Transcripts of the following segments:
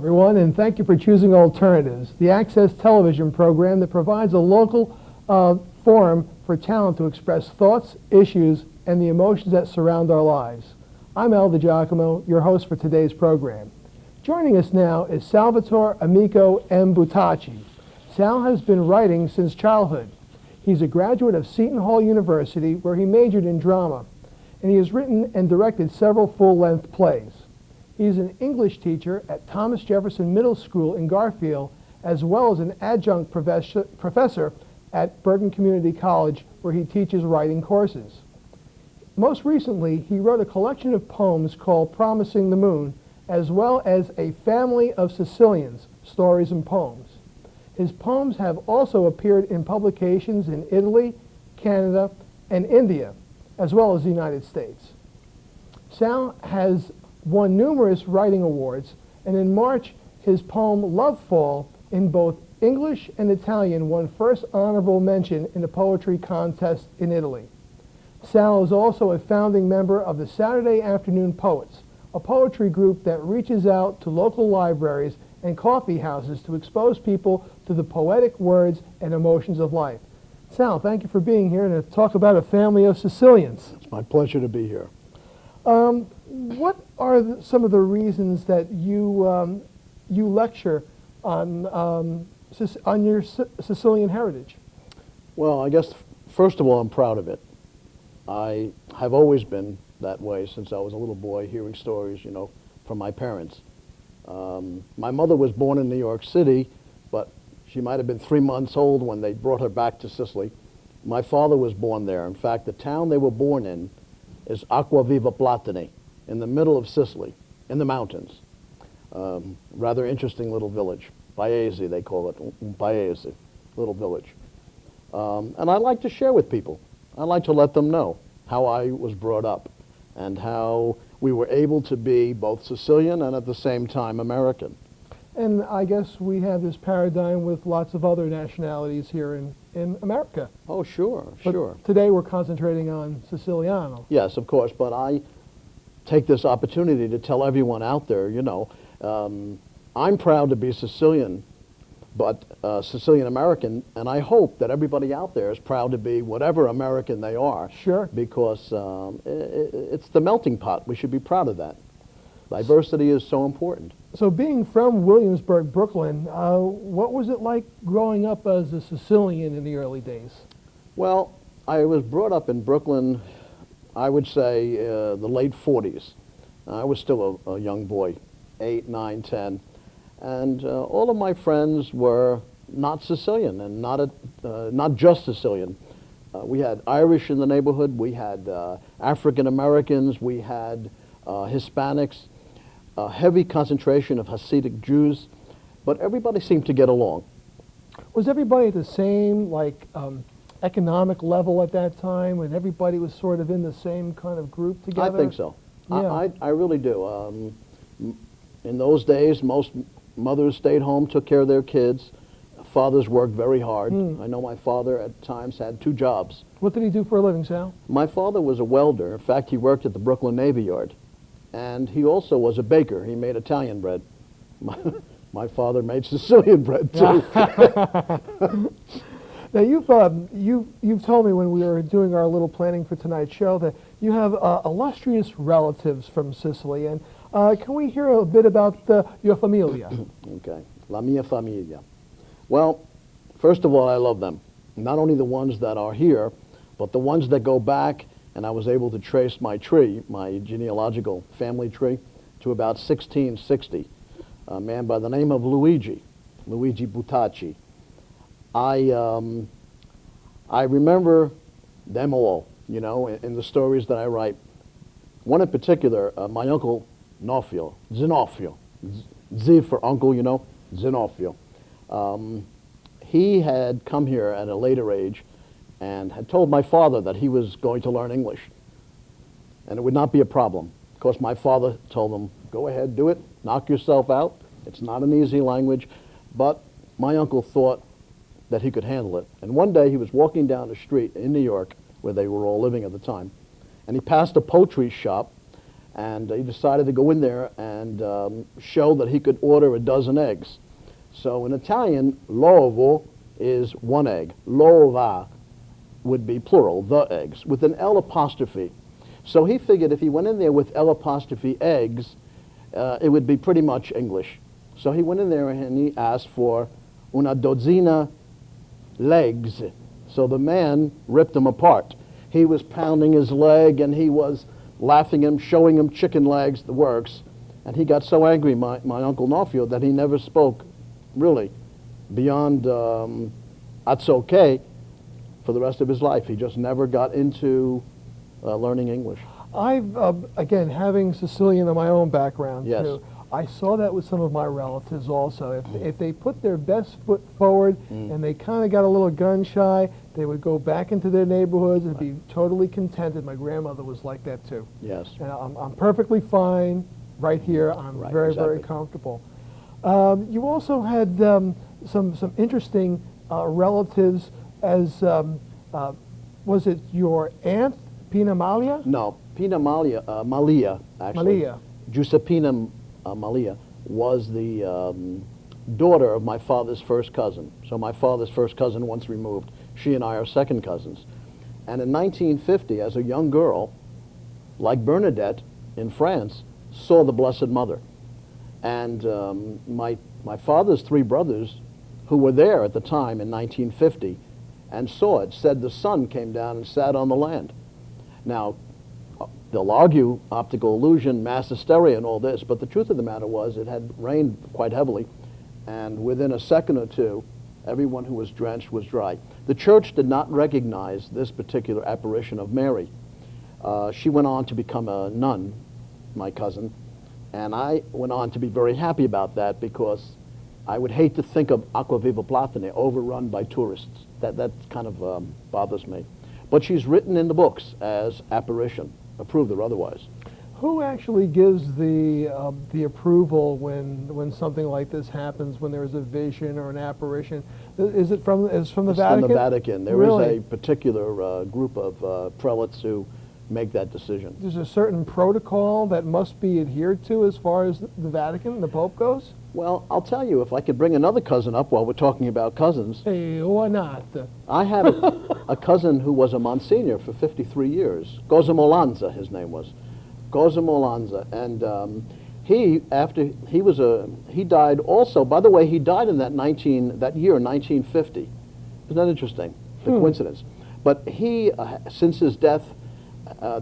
everyone, and thank you for choosing Alternatives, the Access television program that provides a local forum for talent to express thoughts, issues, and the emotions that surround our lives. I'm Al DiGiacomo, your host for today's program. Joining us now is Salvatore Amico M. Buttacci. Sal has been writing since childhood. He's a graduate of Seton Hall University, where he majored in drama, and he has written and directed several full-length plays. He's an English teacher at Thomas Jefferson Middle School in Garfield, as well as an adjunct professor at Bergen Community College, where he teaches writing courses. Most recently, he wrote a collection of poems called Promising the Moon, as well as A Family of Sicilians, Stories and Poems. His poems have also appeared in publications in Italy, Canada, and India, as well as the United States. Sal has won numerous writing awards, and in March, his poem Love Fall in both English and Italian won first honorable mention in a poetry contest in Italy. Sal is also a founding member of the Saturday Afternoon Poets, a poetry group that reaches out to local libraries and coffee houses to expose people to the poetic words and emotions of life. Sal, thank you for being here and to talk about A Family of Sicilians. It's my pleasure to be here. What are some of the reasons that you lecture on your Sicilian heritage? Well, I guess first of all, I'm proud of it. I have always been that way since I was a little boy, hearing stories, from my parents. My mother was born in New York City, but she might have been 3 months old when they brought her back to Sicily. My father was born there. In fact, the town they were born in is Acquaviva Platini, in the middle of Sicily, in the mountains. Rather interesting little village. Paese, they call it, un paese, little village. And I like to share with people. I like to let them know how I was brought up and how we were able to be both Sicilian and at the same time American. And I guess we have this paradigm with lots of other nationalities here in America. Oh, sure, but sure. Today we're concentrating on Siciliano. Yes, of course, but I take this opportunity to tell everyone out there, I'm proud to be Sicilian, but Sicilian American, and I hope that everybody out there is proud to be whatever American they are. Sure. Because it's the melting pot. We should be proud of that. Diversity is so important. So being from Williamsburg, Brooklyn, what was it like growing up as a Sicilian in the early days? Well, I was brought up in Brooklyn, I would say the late 40s. I was still a young boy, 8, 9, 10. And all of my friends were not Sicilian and not just Sicilian. We had Irish in the neighborhood, we had African Americans, we had Hispanics, a heavy concentration of Hasidic Jews, but everybody seemed to get along. Was everybody at the same economic level at that time, and everybody was sort of in the same kind of group together? I think so. Yeah. I really do. In those days, most mothers stayed home, took care of their kids. Fathers worked very hard. I know my father at times had 2 jobs. What did he do for a living, Sal? My father was a welder. In fact, he worked at the Brooklyn Navy Yard. And he also was a baker. He made Italian bread. My father made Sicilian bread, too. Now, you've told me when we were doing our little planning for tonight's show that you have illustrious relatives from Sicily. And can we hear a bit about your familia? Okay. La mia familia. Well, first of all, I love them. Not only the ones that are here, but the ones that go back, and I was able to trace my tree, my genealogical family tree, to about 1660. A man by the name of Luigi Buttacci. I remember them all, in the stories that I write. One in particular, my uncle Zenofio, Z for uncle, Zenofio. He had come here at a later age and had told my father that he was going to learn English, and it would not be a problem. Of course, my father told him, go ahead, do it, knock yourself out. It's not an easy language, but my uncle thought that he could handle it. And one day he was walking down the street in New York, where they were all living at the time, and he passed a poultry shop, and he decided to go in there and show that he could order a dozen eggs. So in Italian, l'ovo is one egg. L'ova would be plural, the eggs, with an L apostrophe. So he figured if he went in there with L apostrophe eggs, it would be pretty much English. So he went in there and he asked for una dozzina legs. So the man ripped him apart. He was pounding his leg and he was laughing at him, showing him chicken legs, the works. And he got so angry, my Uncle Nofio, that he never spoke, really, beyond that's okay for the rest of his life. He just never got into learning English. I've, again, having Sicilian in my own background, Yes. too, I saw that with some of my relatives also. If they put their best foot forward and they kind of got a little gun shy, they would go back into their neighborhoods and be totally contented. My grandmother was like that too. Yes. And I'm perfectly fine right here. I'm Right, very, exactly. very comfortable. You also had some interesting relatives as, was it your aunt, Pina Malia? No, Pina Malia, actually. Malia. Giuseppina Malia was the daughter of my father's first cousin. So my father's first cousin once removed. She and I are second cousins. And in 1950, as a young girl, like Bernadette in France, saw the Blessed Mother. And my father's three brothers, who were there at the time in 1950, and saw it, said the sun came down and sat on the land. Now, they'll argue optical illusion, mass hysteria, and all this, but the truth of the matter was it had rained quite heavily, and within a second or two, everyone who was drenched was dry. The church did not recognize this particular apparition of Mary. She went on to become a nun, my cousin, and I went on to be very happy about that because I would hate to think of Acquaviva Platane overrun by tourists. That kind of bothers me. But she's written in the books as apparition, approved or otherwise. Who actually gives the approval when something like this happens, when there is a vision or an apparition? Is it from the It's Vatican? from the Vatican. There Really? is a particular group of prelates who make that decision. There's a certain protocol that must be adhered to as far as the Vatican, the Pope goes? Well, I'll tell you, if I could bring another cousin up while we're talking about cousins. Hey, why not? I had a cousin who was a Monsignor for 53 years. Cosimo Lanza, his name was. Cosimo Lanza. And he died also, by the way, he died in that year, 1950. Isn't that interesting? The coincidence. But he, since his death,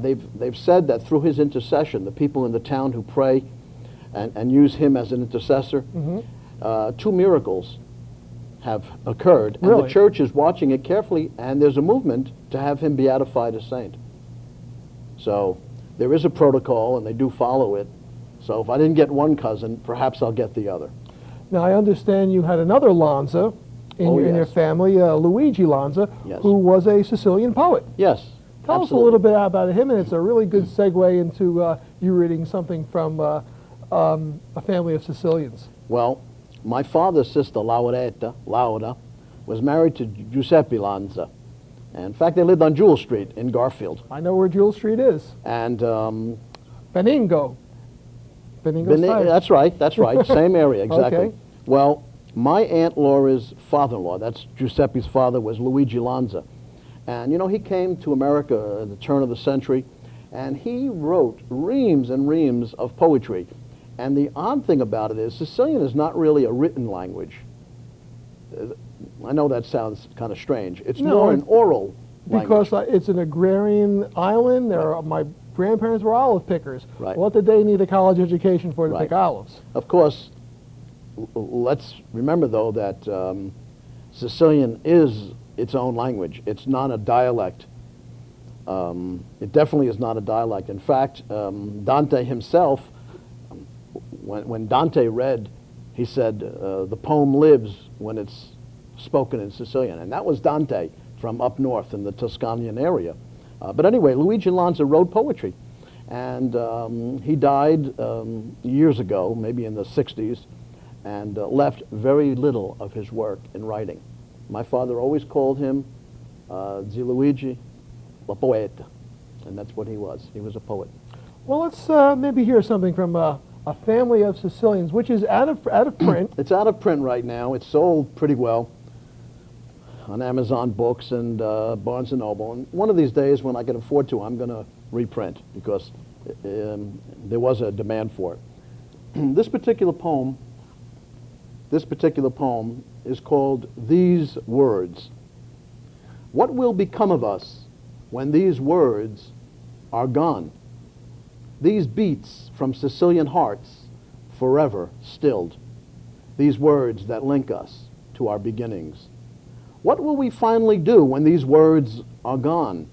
they've said that through his intercession, the people in the town who pray and use him as an intercessor, 2 miracles have occurred. And Really? the church is watching it carefully, and there's a movement to have him beatified as saint. So there is a protocol, and they do follow it. So if I didn't get one cousin, perhaps I'll get the other. Now, I understand you had another Lanza in your Yes. family, Luigi Lanza, Yes. who was a Sicilian poet. Yes, Tell us a little bit about him, and it's a really good segue into you reading something from a family of Sicilians. Well, my father's sister, Laura, was married to Giuseppe Lanza. And in fact, they lived on Jewel Street in Garfield. I know where Jewel Street is. And Beningo. Beningo style. that's right, same area, exactly. Okay. Well, my Aunt Laura's father-in-law, that's Giuseppe's father, was Luigi Lanza. And, you know, he came to America at the turn of the century, and he wrote reams and reams of poetry. And the odd thing about it is Sicilian is not really a written language. I know that sounds kind of strange. It's No, more an oral language. Because it's an agrarian island. My grandparents were olive pickers. Right. What did they need a college education for to Right. pick olives? Of course, let's remember, though, that Sicilian is its own language. It's not a dialect. It definitely is not a dialect. In fact, Dante himself, when Dante read, he said, the poem lives when it's spoken in Sicilian. And that was Dante from up north in the Tuscanian area. But anyway, Luigi Lanza wrote poetry. And he died years ago, maybe in the 60s, and left very little of his work in writing. My father always called him Zia Luigi, la poeta. And that's what he was. He was a poet. Well, let's maybe hear something from a family of Sicilians, which is out of print. It's out of print right now. It's sold pretty well on Amazon Books and Barnes & Noble. And one of these days, when I can afford to, I'm going to reprint because there was a demand for it. This particular poem is called These Words. What will become of us when these words are gone? These beats from Sicilian hearts forever stilled. These words that link us to our beginnings. What will we finally do when these words are gone?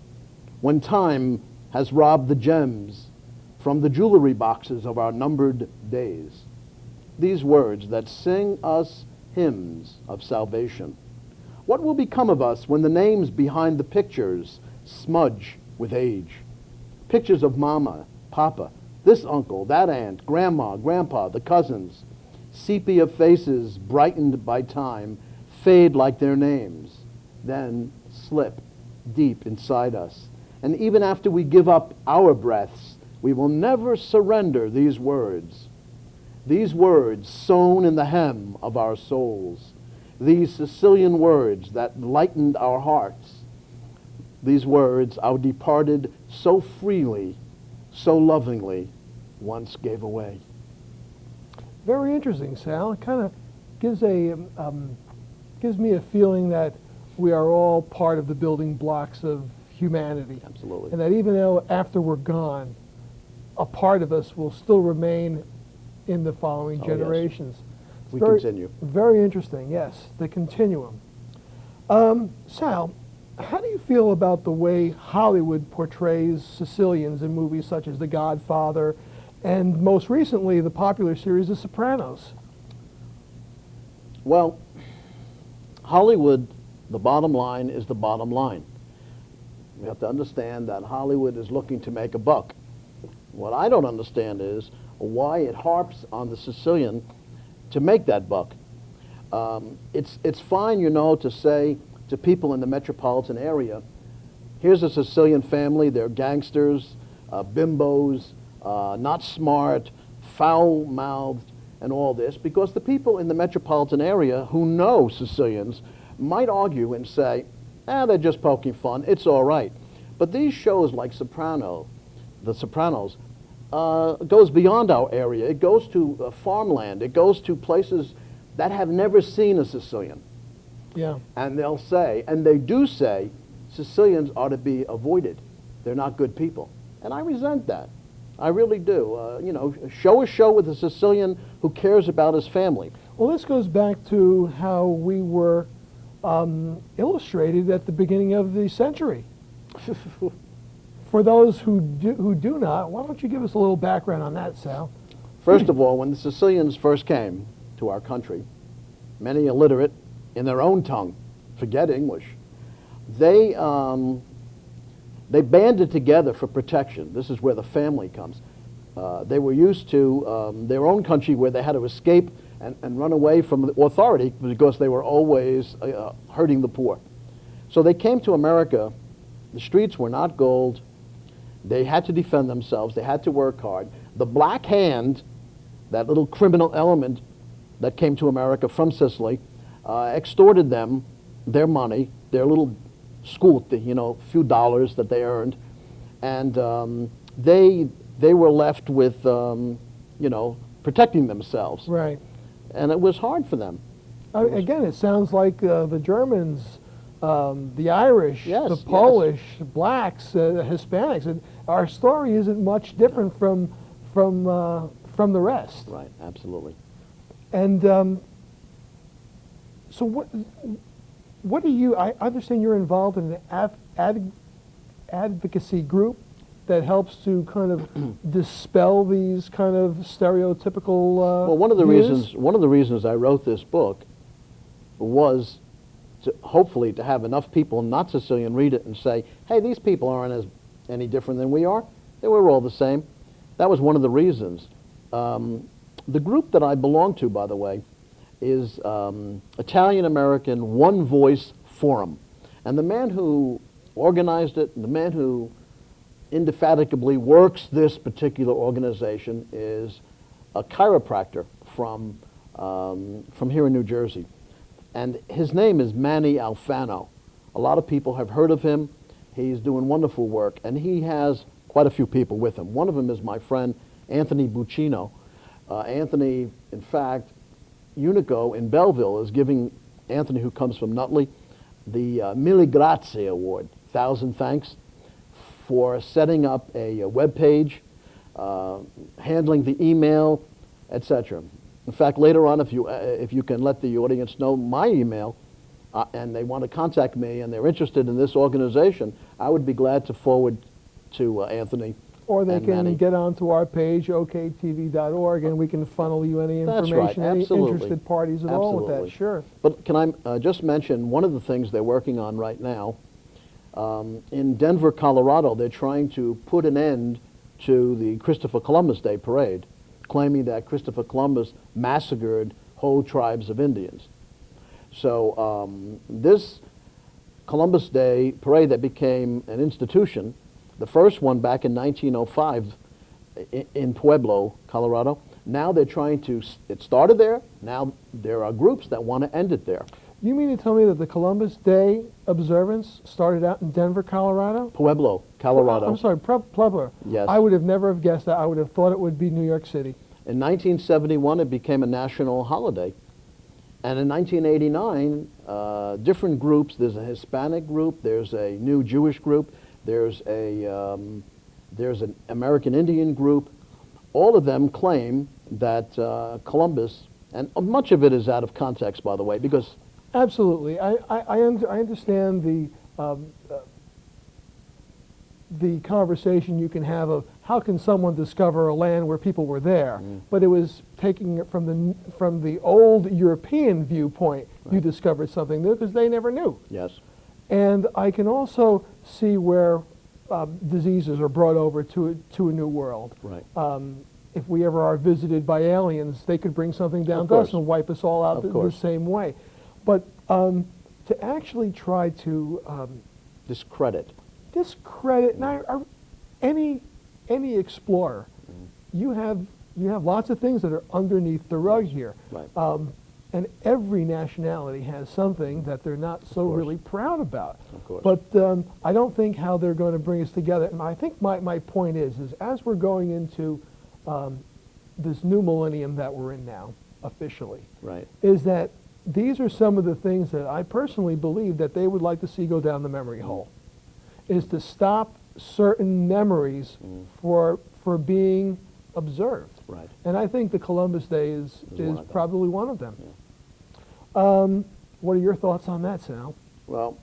When time has robbed the gems from the jewelry boxes of our numbered days? These words that sing us hymns of salvation. What will become of us when the names behind the pictures smudge with age? Pictures of Mama, Papa, this uncle, that aunt, Grandma, Grandpa, the cousins. Sepia faces brightened by time fade like their names, then slip deep inside us. And even after we give up our breaths, we will never surrender these words. These words sewn in the hem of our souls. These Sicilian words that lightened our hearts. These words our departed so freely, so lovingly once gave away. Very interesting, Sal. It kind of gives me a feeling that we are all part of the building blocks of humanity. Absolutely. And that even though after we're gone, a part of us will still remain in the following generations. Yes. We continue. Very interesting, yes, the continuum. Sal, how do you feel about the way Hollywood portrays Sicilians in movies such as The Godfather and most recently the popular series The Sopranos? Well, Hollywood, the bottom line is the bottom line. We have to understand that Hollywood is looking to make a buck. What I don't understand is why it harps on the Sicilian to make that buck. It's fine, you know, to say to people in the metropolitan area, here's a Sicilian family, they're gangsters, bimbos, not smart, foul-mouthed, and all this, because the people in the metropolitan area who know Sicilians might argue and say, they're just poking fun, it's all right. But these shows like The Sopranos, goes beyond our area. It goes to farmland. It goes to places that have never seen a Sicilian. Yeah. And they'll say, and they do say, Sicilians are to be avoided. They're not good people. And I resent that. I really do. You know, show a show with a Sicilian who cares about his family. Well, this goes back to how we were illustrated at the beginning of the century. For those who do not, why don't you give us a little background on that, Sal? First of all, when the Sicilians first came to our country, many illiterate in their own tongue, forget English, they banded together for protection. This is where the family comes. They were used to their own country where they had to escape and run away from the authority because they were always hurting the poor. So they came to America. The streets were not gold. They had to defend themselves. They had to work hard. The Black Hand, that little criminal element that came to America from Sicily, extorted them, their money, their little scoot, you know, few dollars that they earned, and they were left with, you know, protecting themselves. Right. And it was hard for them. Again, it sounds like the Germans, the Irish, Yes, the Polish, blacks, Hispanics. And our story isn't much different from the rest. Right, absolutely. And so what do you? I understand you're involved in an advocacy group that helps to kind of dispel these kind of stereotypical well, one of the reasons I wrote this book was hopefully to have enough people not Sicilian read it and say, hey, these people aren't any different than we are. They were all the same. That was one of the reasons. The group that I belong to, by the way, is Italian-American One Voice Forum. And the man who organized it, and the man who indefatigably works this particular organization is a chiropractor from here in New Jersey. And his name is Manny Alfano. A lot of people have heard of him. He's doing wonderful work, and he has quite a few people with him. One of them is my friend Anthony Buccino. Anthony, in fact, Unico in Belleville is giving Anthony, who comes from Nutley, the Mille Grazie Award, 1,000 thanks, for setting up a web page, handling the email, etc. In fact, later on, if you can let the audience know my email, and they want to contact me and they're interested in this organization, I would be glad to forward to Anthony. Or they and can Manny. get onto our page, oktv.org, and we can funnel you any That's information, right. any Absolutely. interested parties at all with that. Absolutely. Sure. But can I just mention one of the things they're working on right now? In Denver, Colorado, they're trying to put an end to the Christopher Columbus Day parade, claiming that Christopher Columbus massacred whole tribes of Indians. So this Columbus Day parade that became an institution, the first one back in 1905 in Pueblo, Colorado, now they're trying to, it started there, now there are groups that want to end it there. You mean to tell me that the Columbus Day observance started out in Denver, Colorado? Pueblo, Colorado. I'm sorry, Pueblo. Yes. I would have never have guessed that. I would have thought it would be New York City. In 1971, it became a national holiday. And in 1989, different groups, there's a Hispanic group, there's a new Jewish group, there's an American Indian group. All of them claim that Columbus, and much of it is out of context, by the way, because... Absolutely. I understand the conversation you can have of how can someone discover a land where people were there, but it was taking it from the old European viewpoint. Right. You discovered something new because they never knew. Yes. And I can also see where diseases are brought over to a new world. Right. If we ever are visited by aliens, they could bring something down to us and wipe us all out the same way. But to actually try to discredit, now any explorer, you have lots of things that are underneath the rug here. Right. And every nationality has something that they're not so really proud about. Of course. But I don't think how they're going to bring us together. And I think my point is as we're going into this new millennium that we're in now, officially, right, is that these are some of the things that I personally believe that they would like to see go down the memory hole, is to stop certain memories for being observed. Right. And I think the Columbus Day is probably one of them. Yeah. What are your thoughts on that, Sal? Well,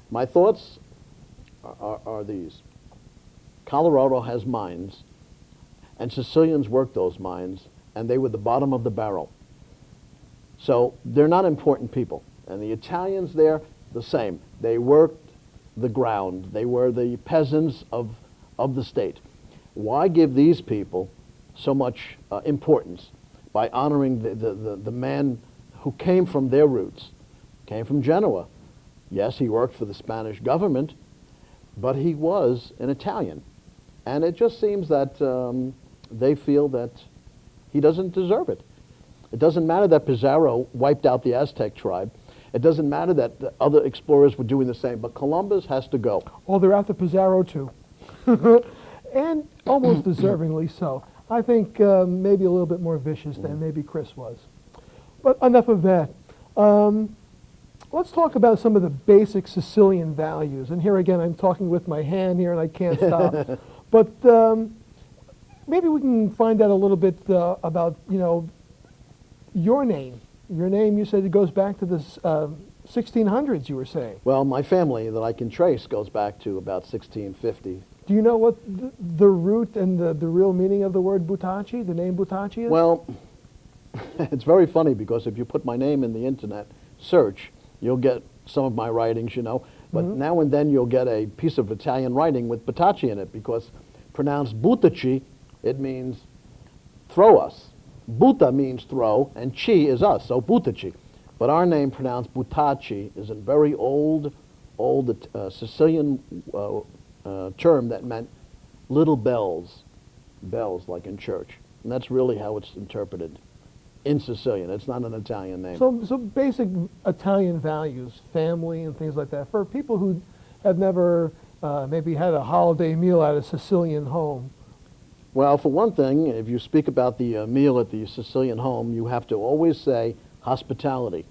my thoughts are these. Colorado has mines, and Sicilians worked those mines, and they were the bottom of the barrel. So they're not important people. And the Italians there, the same. They worked the ground. They were the peasants of the state. Why give these people so much importance by honoring the man who came from their roots, came from Genoa? Yes, he worked for the Spanish government, but he was an Italian. And it just seems that they feel that he doesn't deserve it. It doesn't matter that Pizarro wiped out the Aztec tribe. It doesn't matter that the other explorers were doing the same, but Columbus has to go. Oh, they're after Pizarro too. And almost deservingly so. I think maybe a little bit more vicious than maybe Chris was. But enough of that. Let's talk about some of the basic Sicilian values. And here again, I'm talking with my hand here and I can't stop. But maybe we can find out a little bit about, your name. Your name, you said it goes back to the 1600s, you were saying. Well, my family that I can trace goes back to about 1650. Do you know what the root and the real meaning of the word Buttacci, the name Buttacci is? Well, it's very funny because if you put my name in the internet search, you'll get some of my writings, But now and then you'll get a piece of Italian writing with Buttacci in it because pronounced Buttacci, it means throw us. Butta means throw, and ci is us, so Buttacci. But our name pronounced Buttacci is a very old Sicilian term that meant little bells, bells like in church. And that's really how it's interpreted in Sicilian. It's not an Italian name. So basic Italian values, family and things like that, for people who have never maybe had a holiday meal at a Sicilian home. Well, for one thing, if you speak about the meal at the Sicilian home, you have to always say hospitality,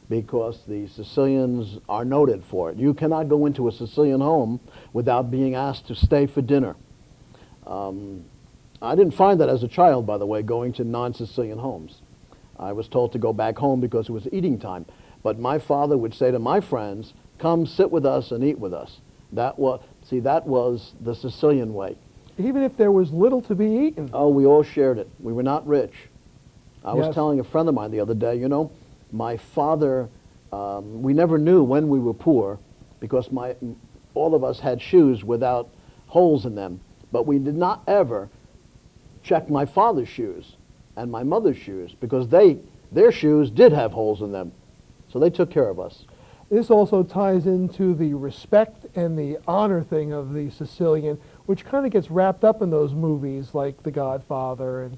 because the Sicilians are noted for it. You cannot go into a Sicilian home without being asked to stay for dinner. I didn't find that as a child, by the way, going to non-Sicilian homes. I was told to go back home because it was eating time. But my father would say to my friends, "Come sit with us and eat with us." That was the Sicilian way. Even if there was little to be eaten. Oh, we all shared it. We were not rich. I was Yes. telling a friend of mine the other day, you know, my father, we never knew when we were poor because all of us had shoes without holes in them. But we did not ever check my father's shoes and my mother's shoes because their shoes did have holes in them. So they took care of us. This also ties into the respect and the honor thing of the Sicilian, which kind of gets wrapped up in those movies like The Godfather. And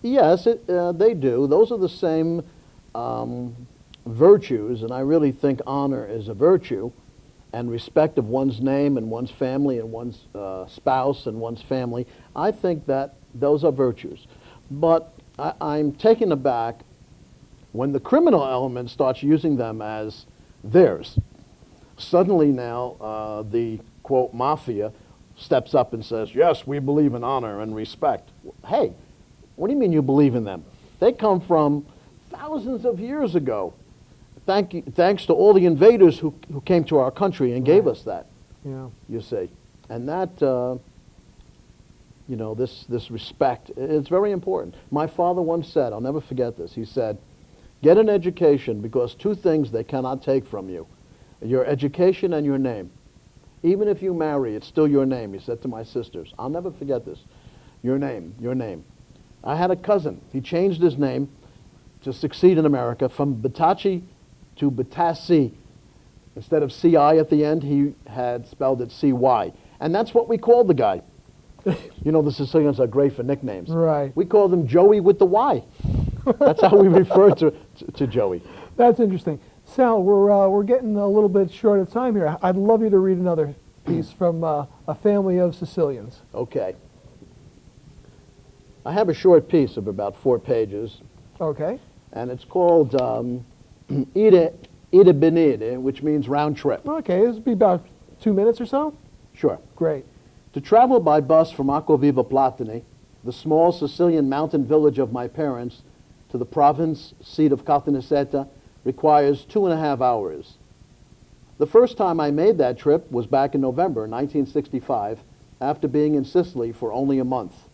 Yes, they do. Those are the same virtues, and I really think honor is a virtue, and respect of one's name and one's family and one's spouse and one's family. I think that those are virtues. But I'm taken aback when the criminal element starts using them as theirs. Suddenly now the, quote, mafia steps up and says, "Yes, we believe in honor and respect." Hey, what do you mean you believe in them? They come from thousands of years ago. Thanks to all the invaders who came to our country and gave us that, yeah, you see. And that, you know, this respect, it's very important. My father once said, I'll never forget this, he said, "Get an education because two things they cannot take from you, your education and your name. Even if you marry, it's still your name," he said to my sisters. I'll never forget this. Your name, your name. I had a cousin. He changed his name to succeed in America from Buttacci to Buttacci. Instead of C-I at the end, he had spelled it C-Y. And that's what we called the guy. You know, the Sicilians are great for nicknames. right. We called him Joey with the Y. That's how we referred to Joey. That's interesting. Sal, we're getting a little bit short of time here. I'd love you to read another piece from a family of Sicilians. Okay. I have a short piece of about 4 pages, Okay. and it's called Ide Benede, which means round trip. Okay, this will be about 2 minutes or so? Sure. Great. To travel by bus from Acquaviva Platini, the small Sicilian mountain village of my parents, to the province seat of Caltanissetta requires 2.5 hours. The first time I made that trip was back in November 1965, after being in Sicily for only a month.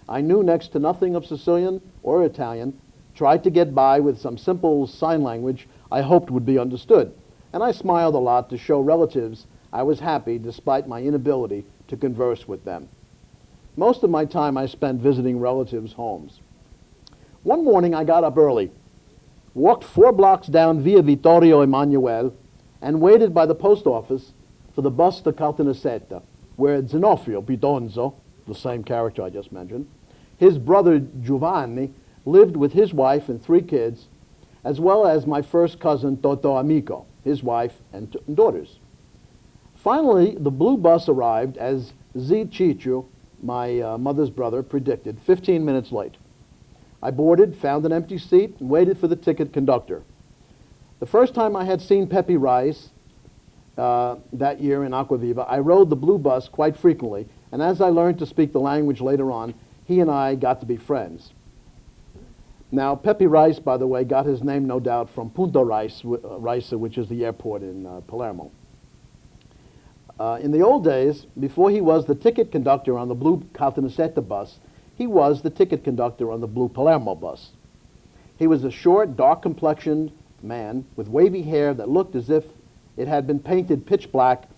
I knew next to nothing of Sicilian or Italian, tried to get by with some simple sign language I hoped would be understood, and I smiled a lot to show relatives I was happy despite my inability to converse with them. Most of my time I spent visiting relatives' homes. One morning I got up early, walked 4 blocks down Via Vittorio Emanuele, and waited by the post office for the bus to Caltanissetta, where Zenofio Pidonzo, the same character I just mentioned, his brother Giovanni, lived with his wife and 3 kids, as well as my first cousin Toto Amico, his wife and daughters. Finally, the blue bus arrived as Z Chichu, my mother's brother, predicted, 15 minutes late. I boarded, found an empty seat, and waited for the ticket conductor. The first time I had seen Pepe Rice that year in Acquaviva, I rode the blue bus quite frequently, and as I learned to speak the language later on, he and I got to be friends. Now, Pepe Rice, by the way, got his name, no doubt, from Punta Rice, which is the airport in Palermo. In the old days, before he was the ticket conductor on the blue Caltanissetta bus, he was the ticket conductor on the blue Palermo bus. He was a short, dark-complexioned man with wavy hair that looked as if it had been painted pitch black,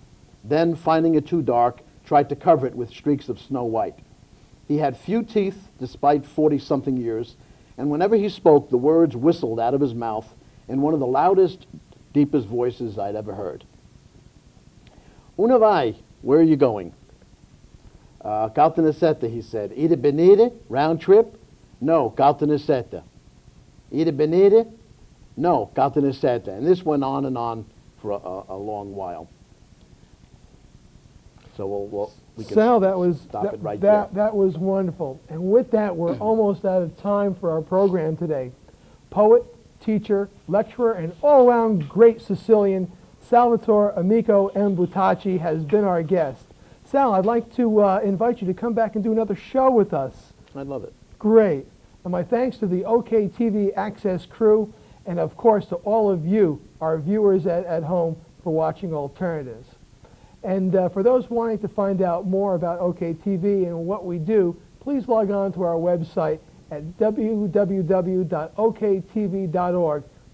then, finding it too dark, tried to cover it with streaks of snow white. He had few teeth, despite 40-something years, and whenever he spoke, the words whistled out of his mouth in one of the loudest, deepest voices I'd ever heard. "Una vai," Where are you going? Caltanissetta, he said. Ida Benita, round trip? No, Caltanissetta. Ida Benita? No, Caltanissetta. And this went on for a long while. So we can Sal, stop it right there. that was wonderful. And with that, we're almost out of time for our program today. Poet, teacher, lecturer, and all-around great Sicilian, Salvatore Amico M. Buttacci has been our guest. Sal, I'd like to invite you to come back and do another show with us. I'd love it. Great. And my thanks to the OK TV Access crew, and of course to all of you, our viewers at home, for watching Alternatives. And for those wanting to find out more about OK TV and what we do, please log on to our website at www.oktv.org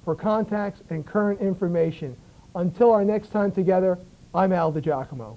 for contacts and current information. Until our next time together, I'm Al DiGiacomo.